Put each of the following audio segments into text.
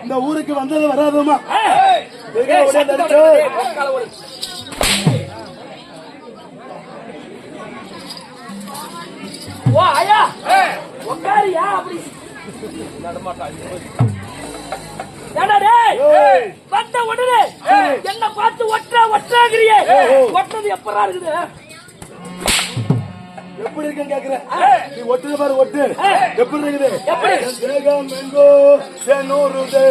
இந்த ஊருக்கு வந்தது வராதமா வந்த உடனே என்ன பார்த்து ஒற்றாகிறியே ஒற்றது எப்படா இருக்குது எப்படி இருக்குன்னு கேக்குறேன் நீ ஒட்டு பாரு ஒட்டு எப்படி இருக்குது எப்படி தேகம் எங்கோ நூறு உண்டு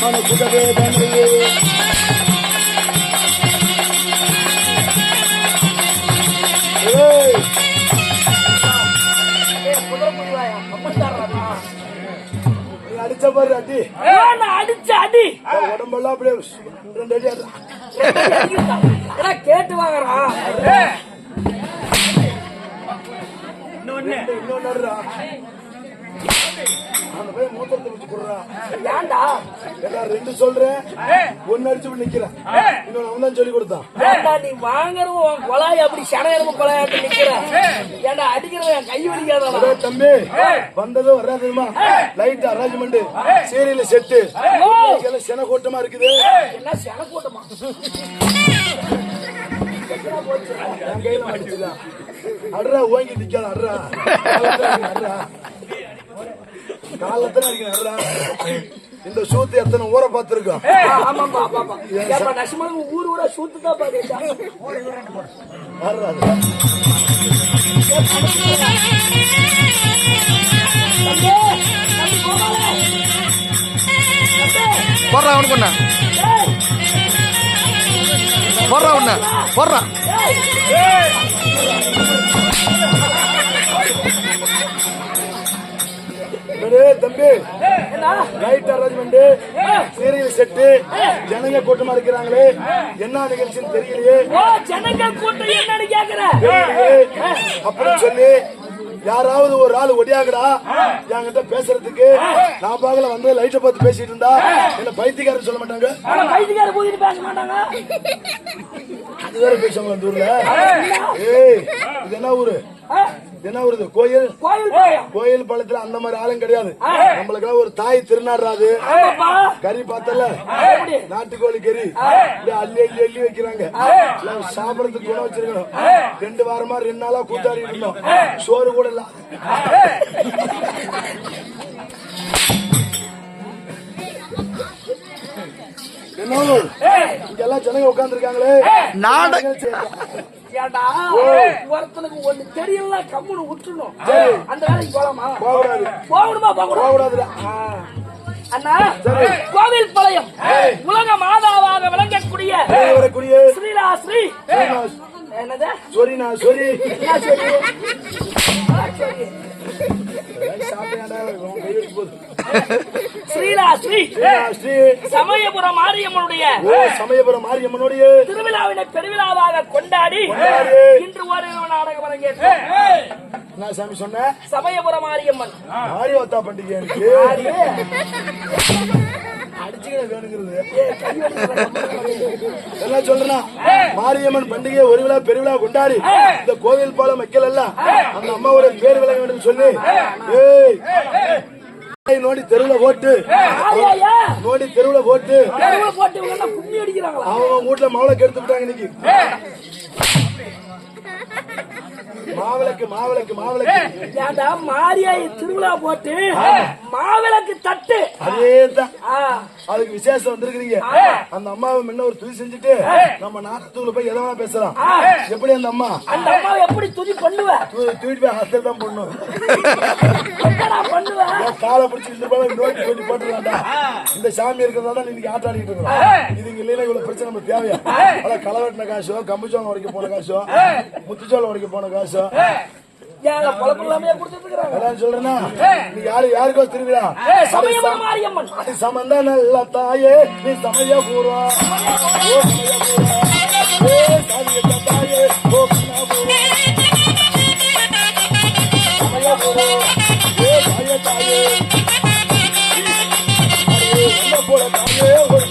மனசுக வேதனையே அடிச்ச பாரு அடி அடிச்ச அடி உடம்பெல்லாம் அப்படியே 2 அடி கேட்டு வாங்கறா இன்னொன்னு அந்த பையன் மூத்தத்தை விட்டு கொடுறான். ஏன்டா ஏடா ரெண்டு சொல்றேன், ஒன்னு அடிச்சு விட்டு நிக்கிறேன். இன்னொன்னு அவன் தான் சொல்லி கொடுத்தான். ஏன்டா நீ வாங்குறவன் உன் கொலாய் அப்படி சடையறவன் கொலாயாட்டு நிக்கிற? ஏன்டா அடிக்கிறவன் என் கை வலிக்காதா? அதே தம்பி வந்ததும் வராதுமா லைட் அரேஞ்ச்மெண்ட் சீரியல் செட்டு சென கூட்டமா இருக்குது. என்ன சென கூட்டமா? என் கையில மாட்டிச்சுதான். அட்ரா ஓங்கி நிக்காத அட்ரா அட்ரா காலத்துல அட்ரா. இந்த சூத்து எத்தனை ஊரை பார்த்திருக்கோம். ஆமாப்பா ஆமாப்பா. ஏப்பா நசுமனுக்கு ஊர் ஊரா சூத்து தான் பாருடா. போடுறா அவனுக்கு ஒண்ணு போடுறா ஒண்ணு போடுறா. தம்பி லைட் அரேஞ்ச்மெண்ட் சீரியல் செட்டு ஜனங்க கூட்டமா இருக்கிறாங்களே, என்ன நிகழ்ச்சின்னு தெரியலையே. ஜனங்க கூட்டம் என்னன்னு கேக்குற அப்படின்னு சொல்லி யாராவது ஒரு ஆள் ஒடியாகடா என்கிட்ட பேசுறதுக்கு. நான் பாக்கல வந்து லைட்டை பார்த்து பேசிட்டு இருந்தா என்ன பைத்தியக்காரன் சொல்ல மாட்டாங்க. பைத்தியக்காரன் போயிட்டு பேச மாட்டாங்க. அது வேற பேசுவாங்க அந்த ஊர்ல. ஏய் இது என்ன ஊரு? என்ன ஊரு? கோயில் கோயில் பழத்துல அந்த மாதிரி ஆளும் கிடையாது. நம்மளுக்கு ஒரு தாய் திருநாடுறாது. கறி பார்த்தல நாட்டுக்கோழி கறி அள்ளி அள்ளி அள்ளி வைக்கிறாங்க. சாப்பிடறதுக்கு குணம் வச்சிருக்கணும். 2 வாரமா 2 நாளா கூத்தாடி இருந்தோம். சோறு கூட இல்ல. இங்கெல்லாம் ஜனங்க உட்கார்ந்து இருக்காங்களே. ஏண்டா ஒருத்தனுக்கு ஒண்ணு தெரியல கம்முன்னு விட்டுணும். அந்த வேலைக்கு போலாமா? போகணுமா? போகக்கூடாது. அண்ணா கோவில் பாளையம் உலக மாதாவாக விளங்கக்கூடிய ஸ்ரீராஸ்ரீ என்னது சொரினா சொரி ஸ்ரீராஸ்ரீ சமயபுரம் மாரியம்மனுடைய திருவிழாவினை பெருவிழாவாக கொண்டாடி இன்று ஒரு நாடகம் அரங்கேற்றம். நான் சாமி சொன்னேன் சமயபுரம் மாரியம்மன் மாரியவத்தா பண்டிகை எனக்கு அடிச்சுக்கிற வேணுங்கிறது என்ன சொல்றேன்னா, மாரியம்மன் பண்டிகை ஒரு விழா பெருவிழா கொண்டாடி இந்த கோவில் பால மக்கள் எல்லாம் அந்த அம்மாவோட பேர் விளங்க வேண்டும் சொல்லி நோடி தெருவுல போட்டு கும்மி அடிக்கிறாங்களா? அவங்க வீட்டுல மாவளை கெடுத்து விட்டாங்க. இன்னைக்கு மாவிளக்கு ஏண்டா மாரியாய் திருவிழா போட்டு மாவிளக்கு தட்டு அதேதான். அதுக்கு விசேஷம் வந்திருக்கீங்க. அந்த அம்மாவை முன்ன ஒரு துதி செஞ்சுட்டு நம்ம நாட்டுக்குள்ள போய் எதனா பேசலாம். எப்படி அந்த அம்மாவை எப்படி துதி பண்ணுவ? தூக்கிட்டு போய் ஹாஸ்டல் தான் பண்ணும். பண்ணுவ காலை பிடிச்சி நோட்டி நோட்டி போட்டுருவாண்டா. இந்த சாமி இருக்கிறதா இன்னைக்கு ஆட்டாடிட்டு இருக்கோம். இது இல்லைன்னா இவ்வளவு பிரச்சனை நமக்கு தேவையா? அதான் களவெட்டின காசோ, கம்புச்சோளம் உடைக்க போன காசோ, முத்துச்சோளம் உடைக்க போன காசோ சொல்றேன்னா நீ யாருக்கோ திருவிழா சமந்த நல்ல தாயே நீ சமய பூர்வம் தாயே தாயே போல தாயே ஒரு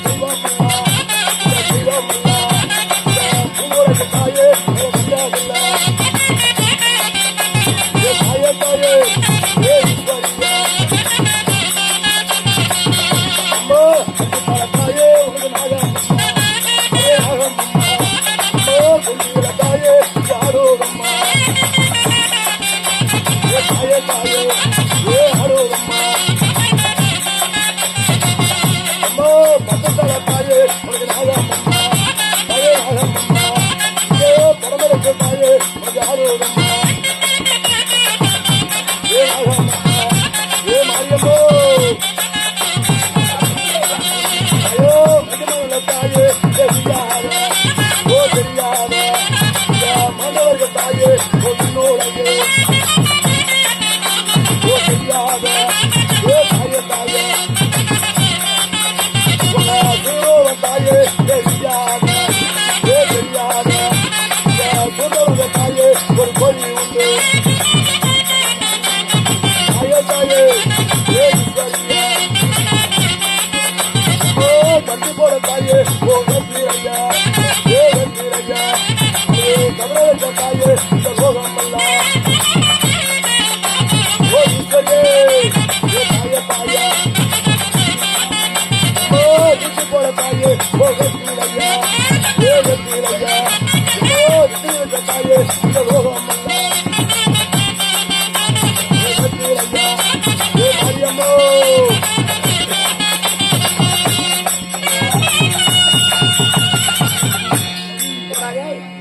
ஒரு கோழி உண்டு.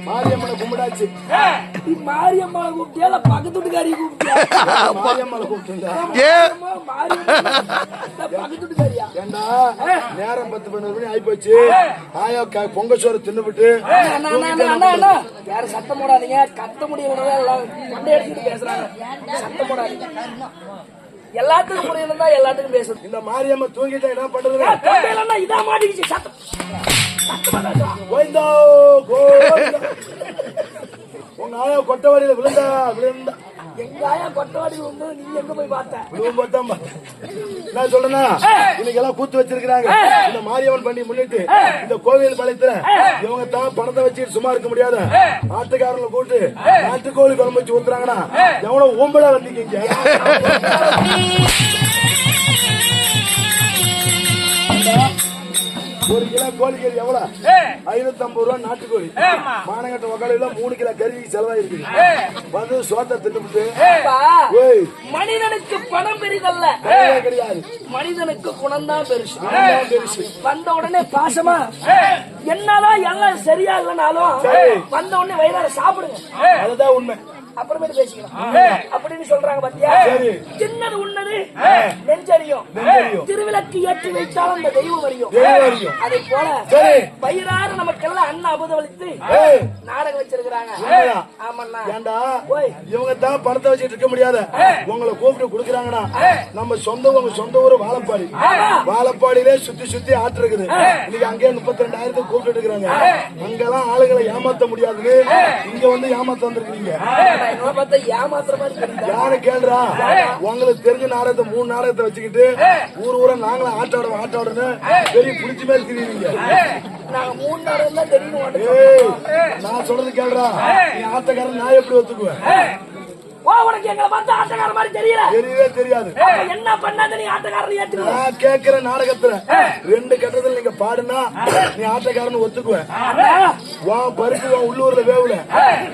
மாரியம்மனை கும்பிடாச்சு. மாரியம்மாவை கூப்பிட்டியா பக்கத்து வீட்டுக்காரி கூப்பிட்டியா? மாரியம்மனை கூப்பிட்டு பக்கத்து வீட்டுக்காரியா? ஏண்டா நேரம் 10-12 மணி ஆயி போச்சு. ஆயா பொங்க சோறு தின்னுபிட்டு யாரு சத்தம் போடாதீங்க. கத்த முடியல கொண்டை அடிச்சுட்டு பேசுறாங்க. சத்தம் போடாதீங்க. எல்லாத்துக்கும் புரியணும் தான் எல்லாத்துக்கும் பேசணும். இந்த மாரியம்மா தூங்கிட்டா என்ன பண்றது? இதான் மாட்டிக்கிச்சு. சத்தம் கோவிந்தா உங்க ஆயா கொட்டவாடியில விழுந்தா விழுந்தா. எங்க ஆயா கொட்டவாடி வந்து நீங்க எங்க போய் பார்த்த? நான் சொல்றேன்னா இன்னைக்கு எல்லாம் கூத்து வச்சிருக்காங்க. இந்த மாரியம்மன் பண்ணி முன்னிட்டு இந்த கோவில் பாளையத்துல இவங்க தான் பணத்தை வச்சுட்டு சும்மா இருக்க முடியாத ஆட்டுக்காரங்களை கூட்டு நாட்டுக்கோழி குழம்பு வச்சு ஊத்துறாங்கன்னா எவ்வளவு ஓம்பலா வந்தீங்க. ஒரு கிலோ கோழிக்கறி எவ்வளவு? 550 ரூபாய் நாட்டுக்கோழி. மானங்கட்ட வகையில 3 கிலோ கறி செலவாயிருக்கு. வந்து சோத்தை தின்னுபிட்டு மனிதனுக்கு பணம் பெரிதல்ல கிடையாது, மனிதனுக்கு குணம்தான் பெருசு. வந்த உடனே பாசமா என்னதான் எல்லாம் சரியா இல்லைனாலும் வந்த உடனே வயிறார சாப்பிடுங்க. அதுதான் உண்மை. அப்புறமேட்டு பேசிக்கலாம் அப்படின்னு சொல்றாங்க. பத்தியா சின்னது உன்னது நெஞ்சறியும். திருவிளக்கு ஏற்றி வைத்தாலும் அந்த தெய்வம் அறியும். அதை போல வயிறார நமக்கெல்லாம் அண்ணன் அபுதளித்து நாடகம் வச்சிருக்கிறாங்க. ஆமாண்ணா. ஏண்டா இவங்க தான் பணத்தை வச்சுட்டு இருக்க முடியாத உங்களை கூப்பிட்டு கொடுக்குறாங்கன்னா நம்ம உங்க சொந்த ஊர் வாழப்பாடி. வாழப்பாடியிலே சுத்தி சுத்தி ஆட்டு இருக்குது. இன்னைக்கு அங்கே 32,000 கூப்பிட்டு இருக்கிறாங்க. அங்கெல்லாம் ஆளுகளை ஏமாத்த முடியாதுன்னு இங்க வந்து ஏமாத்த வந்திருக்கீங்க. யாரு கேள்றா? உங்களுக்கு தெரிஞ்ச நாடகத்தை 3 நாடகத்தை வச்சுக்கிட்டு ஊரா நாங்களும் ஆட்டாடுன்னு பெரிய புடிச்சு மேல தெரியுங்க. நான் சொல்றது கேள்றா, நீ ஆட்டக்காரன் நான் எப்படி ஒத்துக்குவேன்? உனக்கு எங்களை பார்த்து ஆட்டக்கார மாதிரி தெரியல? தெரியவே தெரியாது. என்ன பண்ணாத நீ ஆட்டக்காரன் ஏத்துக்க? நான் கேட்கிற நாடகத்துல 2 கட்டத்துல நீங்க பாடுனா நீ ஆட்டக்காரன் ஒத்துக்குவேன். வா பருக்கு உள்ளூர்ல வேவுல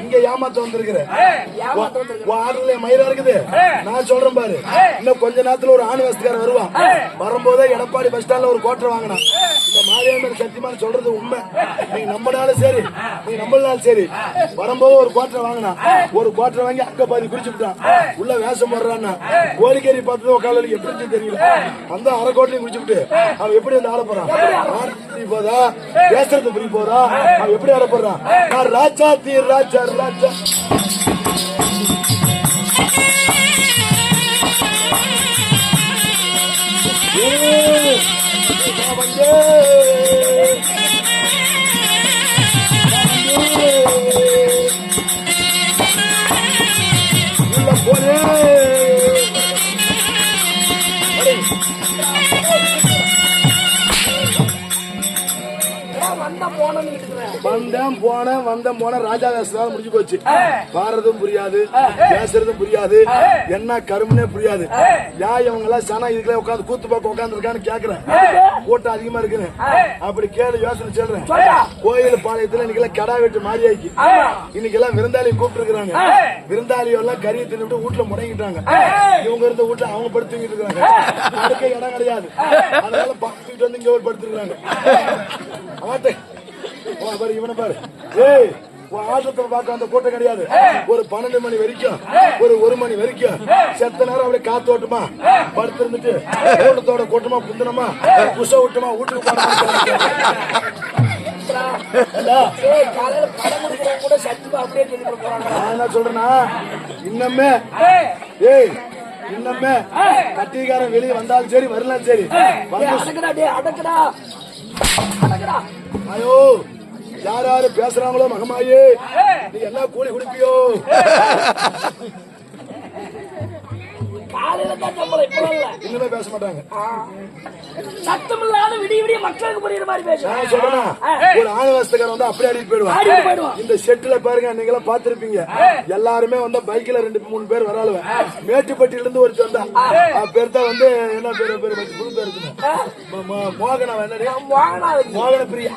இங்க ஏமாத்த வந்திருக்கிற ஆடுல மயிரா இருக்குது. நான் சொல்றேன் பாரு, இன்னும் கொஞ்ச நேரத்துல ஒரு ஆணி வசதிக்காரன் வருவான். வரும்போதே எடப்பாடி பஸ் ஸ்டாண்ட்ல ஒரு கோட்டை வாங்கினான். இந்த மாரியம்மன் சத்தியமான சொல்றது உண்மை. நீங்க நம்பினாலும் சரி, நீங்க நம்பினாலும் சரி, வரும்போது ஒரு கோட்டை வாங்கினா. ஒரு கோட்டை வாங்கி அங்க பாதி குடிச்சுட்டான். உள்ள வேஷம் போடுறான்னா கோழிக்கறி பார்த்து உட்காந்து எப்படி தெரியல. அந்த அரை கோட்டையும் குடிச்சுட்டு அவன் எப்படி வந்து ஆட போறான்? போதா பேசுறது புரிய போதா? அவன் எப்படி ஆட போறான்? நான் ராஜா தீர் ராஜா ராஜா வந்தேன் போன ராஜா வேஷம் முடிஞ்சு போச்சு. பாடுறதும் புரியாது, பேசுறதும் புரியாது, என்ன கரும்புனே புரியாது. யாய் அவங்க எல்லாம் சனா இதுல உட்காந்து கூத்து பார்க்க உட்காந்து இருக்கான்னு கேக்குறேன். கூட்டம் அதிகமா இருக்குன்னு அப்படி கேளு யோசனை சொல்றேன். கோயில் பாளையத்துல இன்னைக்கு எல்லாம் கடா வெட்டு மாறியாக்கி இன்னைக்கு எல்லாம் விருந்தாளி கூப்பிட்டு இருக்கிறாங்க. விருந்தாளி எல்லாம் கறியை தின்னுட்டு வீட்டுல முடங்கிட்டாங்க. இவங்க இருந்த வீட்டுல அவங்க படுத்துக்கிட்டு இருக்காங்க. படுக்க இடம் கிடையாது. அதனால பார்த்துக்கிட்டு வந்து இங்க ஒரு படுத்துருக்காங்க. பாரு இவனை பாரு. ஏய் ஆட்டத்தை பார்க்க அந்த கூட்டம் கிடையாது. ஒரு 12 மணி வரைக்கும் ஒரு 1 மணி வரைக்கும் செத்த நேரம் அப்படியே காத்து ஓட்டுமா படுத்து இருந்துட்டு கூட்டத்தோட கூட்டமா குந்தனமா குச விட்டுமா வீட்டுக்கு என்ன சொல்றேன்னா இன்னமே இன்னமே கட்டிக்காரன் வெளியே வந்தாலும் சரி வரலாம் சரி. ஐயோ யார் யாரு பேசுறாங்களோ மகமாயே நீ எல்லாம் கூலி குடிப்பியோ? காலையில தான் சம்பளம் இப்ப இல்ல. இன்னுமே பேச மாட்டாங்க. சத்தம் இல்லாத விடிய விடிய மக்களுக்கு புரியுற மாதிரி பேசுறேன். நான் சொல்றேன்னா ஒரு ஆணவஸ்தக்காரன் வந்து அப்படியே ஆடிட்டு போயிடுவான். இந்த செட்டுல பாருங்க, நீங்க எல்லாம் பாத்திருப்பீங்க. எல்லாருமே வந்து பைக்ல 2-3 பேர் வராளுவ. மேட்டுப்பட்டியில இருந்து ஒரு சொந்தா பேர் தான் வந்து என்ன பேரு புது பேர் இருக்குங்க, மோகனா மோகன பிரியா.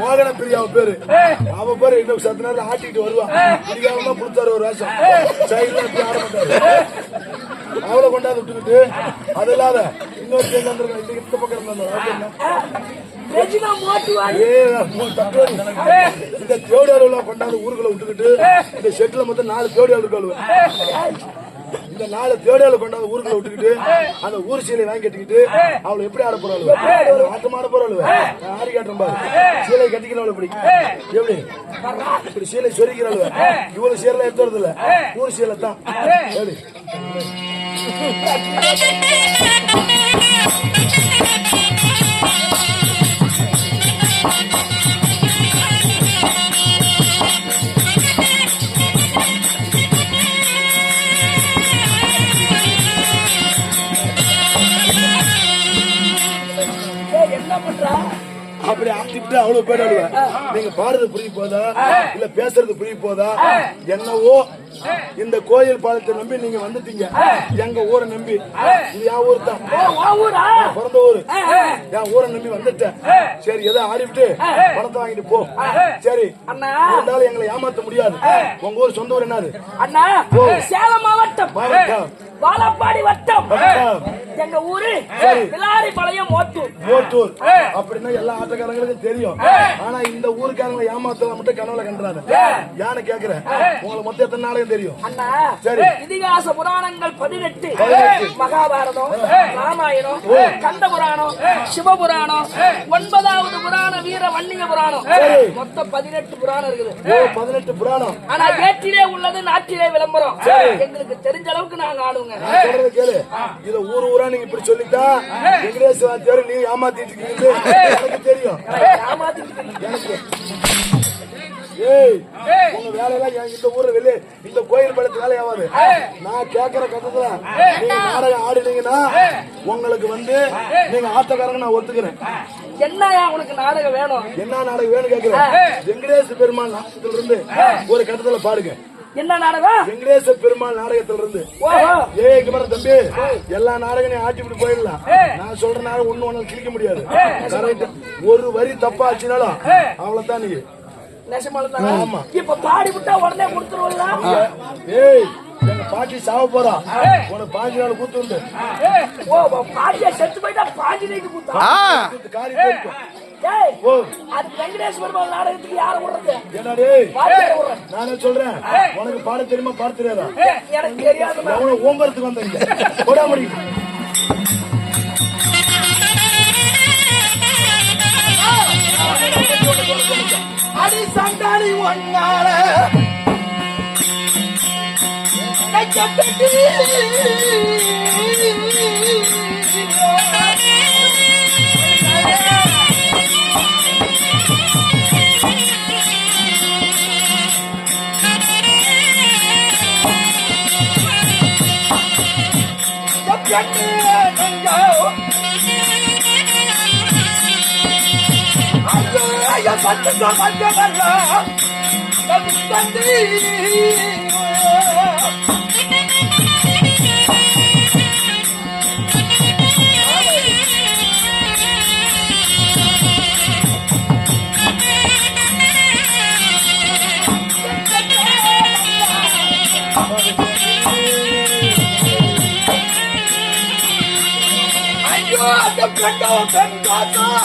மோகன பிரியா அவ பேரு. அவ பேரு இன்னும் சத்து நேரம் ஆட்டிட்டு வருவான். பிடிக்காம புடிச்சாரு ஒரு வேஷம் சைடுல எப்படி ஆட மாட்டாரு. அவளை கொண்டாந்து விட்டுக்கிட்டு அது இல்லாத இன்னொரு இந்த பக்கம் இந்த தேவடியாளு கொண்டாந்து ஊருக்குள்ள விட்டுக்கிட்டு இந்த செட்டுல மொத்தம் 4 தேவடியாளு இருக்காளுவ. இந்த 4 தேவடியாளு கொண்டாந்து ஊருக்குள்ள விட்டுக்கிட்டு அந்த ஊர் சீலை வாங்கி கட்டிக்கிட்டு அவளை எப்படி ஆட போறாளுவ? ஆட்டம் ஆட போறாளுவ. ஆடி காட்டுறேன் பாரு. சீலை கட்டிக்கிறவளை இப்படி எப்படி இப்படி சீலை சொரிக்கிறாளுவ. இவ்வளவு சீரெல்லாம் எடுத்து வரது இல்ல, ஊர் சீலை தான். எப்படி என்ன பண்றா? அப்படி ஆட்டிட்டு அவ்வளவு போயிடாளுவ. நீங்க பாடுறது புரிய போதா இல்ல பேசுறது புரிய போதா? என்னவோ இந்த கோயில் பாலத்தை நம்பி நீங்க வந்துட்டீங்க. எங்க ஊரை நம்பி. இது என் ஊர் தான், பிறந்த ஊரு. என் ஊரை நம்பி வந்துட்டேன். சரி, ஏதோ ஆடிவிட்டு பணத்தை வாங்கிட்டு போ. சரி, இருந்தாலும் எங்களை ஏமாத்த முடியாது. உங்க ஊர் சொந்த ஊர் என்னது? அண்ணா, சேலம் மாவட்டம் வாழப்பாடி வட்டம். எங்க ஊரு விளாரிபாளையம் ஓட்டூர். அப்படின்னா எல்லா ஆட்டக்காரங்களுக்கும் தெரியும். ஆனா இந்த ஊருக்காரங்களை ஏமாத்தலாம் மட்டும் கனவுல கண்டாரு. யானை கேக்குறேன், உங்களுக்கு மொத்தம் எத்தனை நாளையும் தெரியும்? அண்ணா, சரி, இதிகாச புராணங்கள் 18, மகாபாரதம், ராமாயணம், கந்த புராணம், சிவபுராணம், 9வது புராணம் வீர வன்னிய புராணம், மொத்தம் 18 புராணம் இருக்குது. 18 புராணம். ஆனா ஏற்றிலே உள்ளது நாட்டிலே விளம்பரம். எங்களுக்கு தெரிஞ்ச அளவுக்கு நாங்க ஆடுவோங்க. கேளு, இத ஊர் ஊரா நீங்க இப்படி சொல்லிட்டா வெங்கடேஷ் வாத்தியார் நீ ஏமாத்திட்டு இருக்கீங்க எனக்கு தெரியும். எனக்கு உங்க வேலையெல்லாம் இந்த ஊர்ல வெளியே இந்த கோயில் படத்து வேலையாவது. நான் கேட்கிற கட்டத்துல நீங்க நாடகம் ஆடினீங்கன்னா உங்களுக்கு வந்து நீங்க ஆட்டக்காரங்க நான் ஒத்துக்கிறேன். என்னயா உனக்கு நாடகம் வேணும்? என்ன நாடகம் வேணும் கேக்குறேன். வெங்கடேஷ் பெருமாள் நாடகத்துல இருந்து ஒரு கட்டத்துல பாருங்க. என்ன நாடகம்? வெங்கடேச பெருமாள் நாடகத்துல இருந்து. இங்க பாரு தம்பி, எல்லா நாடகம் ஆட்டிவிட்டு போயிடலாம். நான் சொல்ற நாடகம் ஒண்ணு கிழிக்க முடியாது. ஒரு வரி தப்பா ஆச்சுனாலும் அவ்வளவுதான். நீங்க இப்ப பாடி விட்டா உடனே கொடுத்துருவா? ஏய், எங்க பாட்டி சாவ போறா, உனக்கு 5 நாள் கூத்து உண்டு. பாட்டியா செத்து போயிட்டா 5 நாளைக்கு கூத்தா? காரியம் இருக்கும். அது வெங்கடேஷ் பெருமாள் நாடகத்துக்கு யார விடுறது? என்னடே நானே சொல்றேன். உனக்கு பாட தெரியுமா பாட தெரியாதா? எனக்கு தெரியாது. ஓம்பரத்துக்கு வந்தீங்க போடா முடியும். அடி சண்டாளி ஒன்னால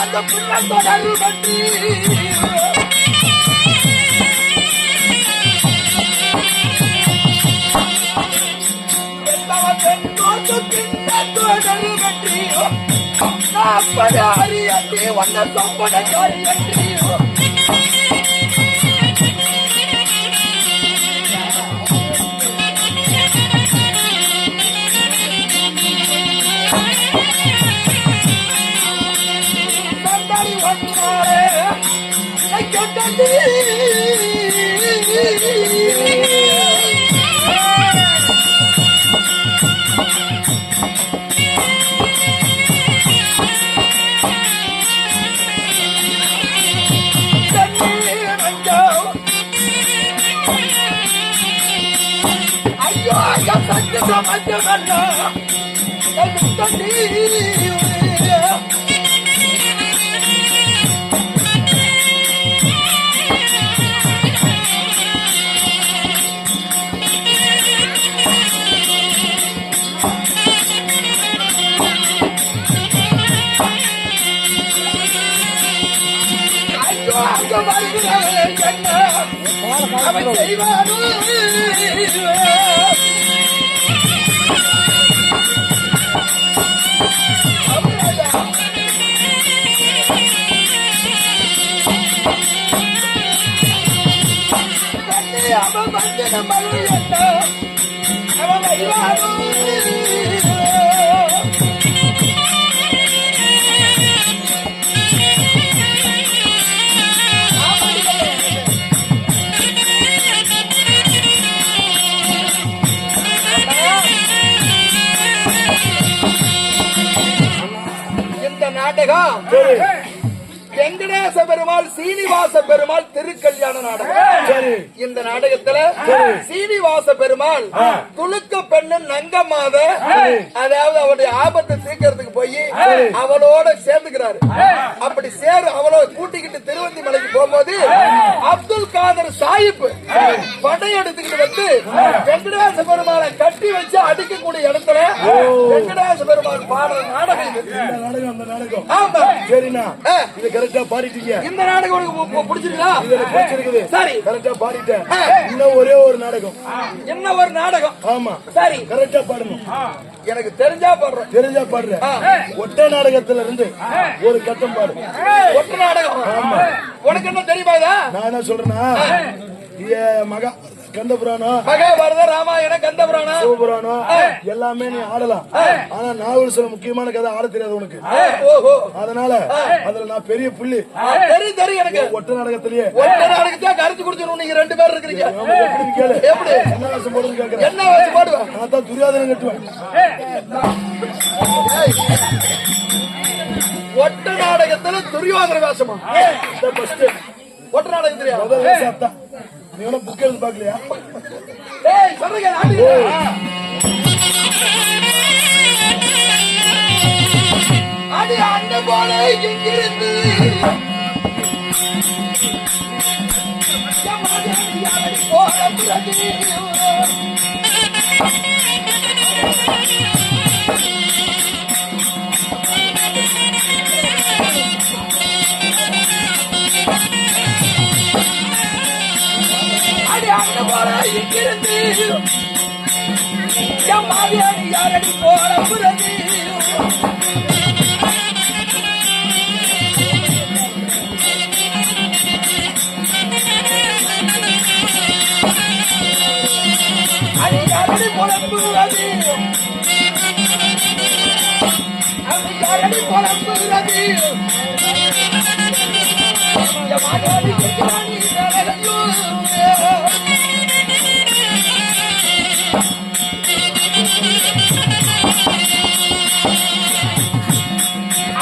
அந்த பிள்ளை தொடர்பு பற்றி வந்த சொப்பனை ஐயோ ஐயா சஞ்சம் மஞ்சள் நாடகம் வெங்கடேச பெருமாள் சீனிவாச பெருமாள் திருக்கல்யாண நாடகம். இந்த நாடகத்துல சீனிவாச பெருமாள் துளுக்க பெண்ணு நங்கம்மாத, அதாவது அவருடைய ஆபத்தை தீர்க்கிறதுக்கு போய் அவளோட சேர்ந்துக்கிறாரு. அப்படி அவளோட கூட்டிக்கிட்டு திருவந்தி மலைக்கு போகும்போது அப்துல் காதர் சாஹிப் படையெடுத்துக்கிட்டு வந்து வெங்கடேச பெருமாளை கட்டி வச்சு அடிக்கக்கூடிய இடத்துல வெங்கடேச பெருமாள் பாடுற நாடகம். ஆமா, சரிண்ணா, இது கரெக்டா பாடிட்டீங்க. இந்த நாடகம் உனக்கு பிடிச்சிருக்கா? பிடிச்சிருக்குது. சரி, கரெக்டா பாடிட்டேன். இன்னும் ஒரே ஒரு நாடகம். என்ன ஒரு நாடகம்? ஆமா, சரி, கரெக்டா பாடணும். எனக்கு தெரிஞ்சா பாடுறேன். தெரிஞ்சா பாடுறேன். ஒட்ட நாடகத்துல இருந்து ஒரு கட்டம் பாடு. ஒட்ட நாடகம். ஆமா, உனக்கு என்ன தெரியுமா? நான் என்ன சொல்றேன்னா, மகா கந்தபுராணம், மகாபாரதம், ராமாயணம், கந்தபுராணம், சிவபுராணம் எல்லாமே நீ ஆடலாம். ஆனா நான் சொல்ல முக்கியமான கதை ஆட தெரியாது உனக்கு. அதனால அதுல நான் பெரிய புள்ளி. தெரியும் எனக்கு. ஒட்ட நாடகத்திலேயே கரைச்சு குடிச்சிடும். நீங்க 2 பேர் இருக்கிறீங்க. கேளு, எப்படி என்ன வேஷம் போடுறது கேட்கிறேன். என்ன வேஷம் பாடுவேன்? நான் தான் துரியாதனம் கட்டுவேன். ஒட்ட நாடகத்துல துரியோதன வேஷமா? ஒட்ட நாடகம் தெரியாது. நீ ஒன்னும் புக் எழுந்து பாக்கலையா? அடி அந்த போல இங்கிருந்து யாரடி போல புரதி அடி யாரடி போல புரதி யாரடி போல புரதி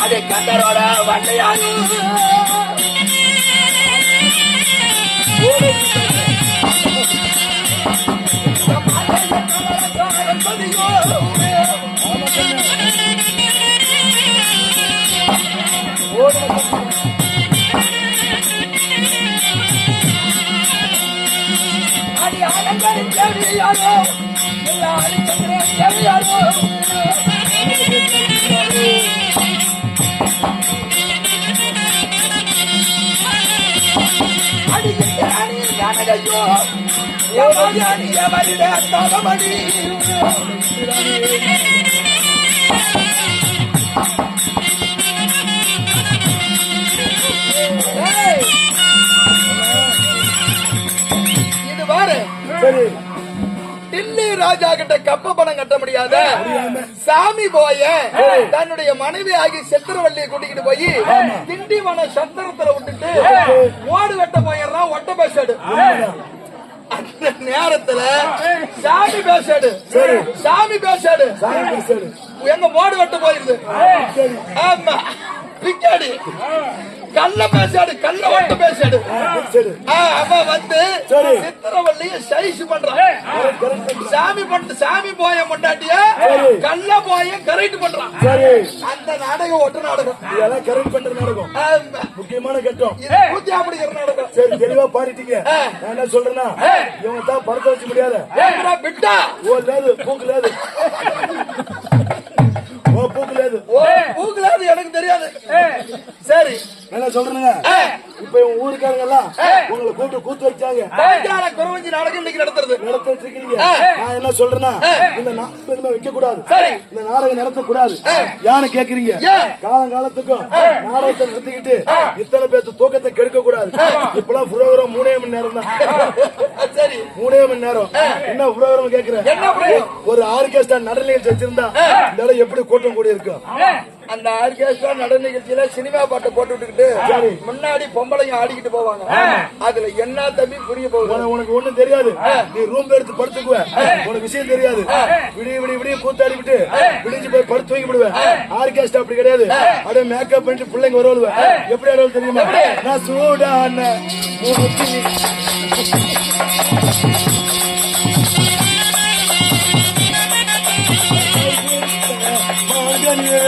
அது கந்தரோட வண்டையாகும். அடி ஆலங்கரின் தேவையாரோ எல்லா அரிச்சந்திரன் தேவையாரோ இது பாரு, டில்லி ராஜா கிட்ட கப்ப பணம் கட்ட முடியாத சாமி போய தன்னுடைய மனைவி ஆகி செத்திரவள்ளியை கூட்டிக்கிட்டு போய் திண்டிவன சத்திரத்துல விட்டுட்டு ஓடு வெட்ட போயிடறான். ஒட்ட பேசாடு. அந்த நேரத்துல சாமி பேசாடு எங்க ஓடு வெட்ட போயிருது. ஆமா, பிக்காடி கள்ள பேசாடு கள்ள ஒட்ட பேசாடு சரி அவன் வந்து சரி. சித்திரவள்ளிய சைஸ் பண்றான் சாமி போய முண்டாட்டிய சரி. கள்ள போய கரெக்ட் பண்றான் சரி அந்த நாடகம் ஒட்ட நாடகம் இதெல்லாம் கரெக்ட் பண்ற நாடகம் முக்கியமான கட்டம் இது பூஜை அப்படிங்கிற நாடகம் சரி தெளிவா பாடிட்டீங்க நான் என்ன சொல்றேன்னா இவங்க தான் பறக்க வச்சு முடியாது ஏங்கடா பிட்டா ஓ லேது பூக்கு லேது ஓ பூக்கு லேது ஓ பூக்குலாது எனக்கு தெரியாது சரி என்ன சொல்றேங்க இப்ப இவங்க ஊருக்காரங்க எல்லாம் உங்களை கூப்பிட்டு கூத்து வச்சாங்க பாஞ்சால குறவஞ்சி நாடகம் இன்னைக்கு நடத்துறது நடத்திட்டு இருக்கீங்க நான் என்ன சொல்றேன்னா இந்த நாடகம் வைக்க கூடாது சரி. இந்த நாடகம் நடத்த கூடாது யானை கேக்குறீங்க காலங்காலத்துக்கும் நாடகத்தை நடத்திக்கிட்டு இத்தனை பேர்த்து தூக்கத்தை கெடுக்க கூடாது இப்பெல்லாம் புரோகிராம் 3 மணி நேரம் தான் சரி 3 மணி நேரம் என்ன புரோகிராம் கேக்குறேன் என்ன புரோகிராம்? ஒரு ஆர்கெஸ்ட்ரா நடனிகழ்ச்சி வச்சிருந்தா இந்த இடம் எப்படி கூட்டம் கூடி இருக்கும் அந்த ஆர்கெஸ்ட்ரா நட நிகழ்ச்சியில சினிமா பாட்டை போட்டு விட்டுக்கிட்டு சரி. முன்னாடி பொம்பளைங்க ஆடிக்கிட்டு போவாங்க அதுல என்ன தம்பி புரிய போகுது உனக்கு ஒண்ணும் தெரியாது நீ ரூம் எடுத்து படுத்துக்குவ உனக்கு விஷயம் தெரியாது விடிய விடிய விடிய கூத்தாடி விட்டு விடிஞ்சு போய் படுத்து தூக்கி விடுவேன் ஆர்கெஸ்ட்ரா அப்படி கிடையாது அப்படியே மேக்கப் பண்ணிட்டு பிள்ளைங்க வருவாங்க எப்படி ஆடுவது தெரியுமா நான் சூடான மூக்குத்தி. மகனே.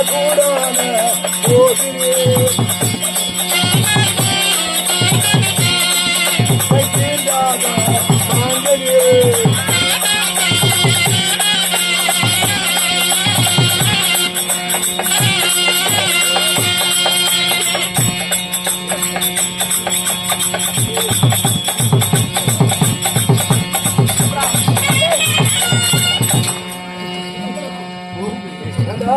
சூடான மூக்குத்தி. கைத்தேண்டாத மகனே. ஏண்டா?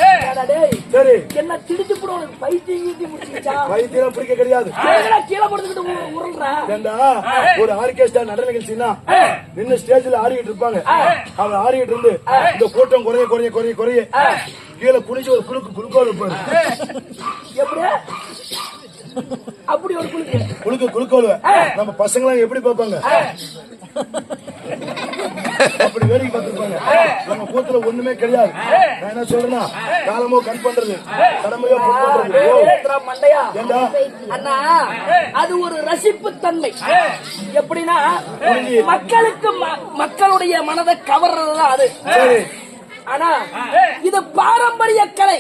ஏடா டேய், சரி என்ன திடிச்சு போட உனக்கு பைத்தியம் கீத்தி முடிச்சுச்சா வைத்தியம் பிடிக்க கிடையாது கீழே போட்டுக்கிட்டு உருள்றா ஏண்டா ஒரு ஆர்கெஸ்ட்ரா நடன நிகழ்ச்சினா நின்னு ஸ்டேஜ்ல ஆடிக்கிட்டு இருப்பாங்க அவங்க ஆடிக்கிட்டு இருந்து இந்த கூட்டம் குறைய குறைய குறைய குறைய கீழே குனிஞ்சு ஒரு குலுக்கோல் இருப்பாரு எப்படி அப்படி ஒரு குளிக்கு குலுக்கோல் நம்ம பசங்க எல்லாம் எப்படி பார்ப்பாங்க அப்படி வேடிக்கை பார்த்திருப்பாங்க நம்ம கூத்துல ஒண்ணுமே கிடையாது நான் என்ன சொல்றேன்னா காலமோ கண் பண்றது கடமையோ பொன் பண்றது ஓ, மண்டையா ஏண்டா அண்ணா அது ஒரு ரசிப்பு தன்மை எப்படின்னா புரிஞ்சு. மக்களுக்கு மக்களுடைய மனதை கவர்றதுதான் அது சரி ஆனா இது பாரம்பரிய கலை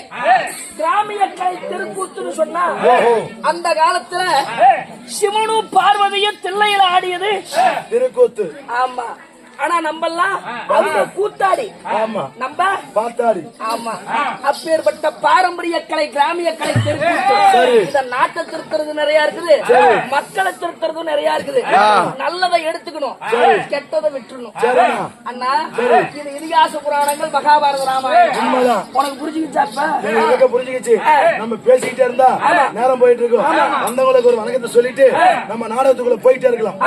கிராமிய கலை தெருக்கூத்துன்னு சொன்னா ஓஹோ. அந்த காலத்துல சிவனும் பார்வதியும் தில்லையில ஆடியது திருக்கூத்து ஆமா ஆனா நம்பெல்லாம் அவங்க கூத்தாடி ஆமா நம்ம பாத்தாடி ஆமா அப்பேற்பட்ட பாரம்பரிய கலை கிராமிய கலை சரி. தெரிவித்து இந்த நாட்டை திருத்துறது நிறைய இருக்குது மக்களை திருத்துறதும் நிறைய இருக்குது நல்லதை எடுத்துக்கணும் கெட்டதை விட்டுறணும் சரிண்ணா. அண்ணா இது இதிகாச புராணங்கள் மகாபாரத ராமாயணம் உண்மைதான் உனக்கு புரிஞ்சுக்கிச்சாப்ப எனக்கு புரிஞ்சுக்கிச்சு நம்ம பேசிக்கிட்டே இருந்தா நேரம் போயிட்டு இருக்கோம் வந்தவங்களுக்கு ஒரு வணக்கத்தை சொல்லிட்டு நம்ம நாடகத்துக்குள்ள போயிட்டே இருக்கலாம்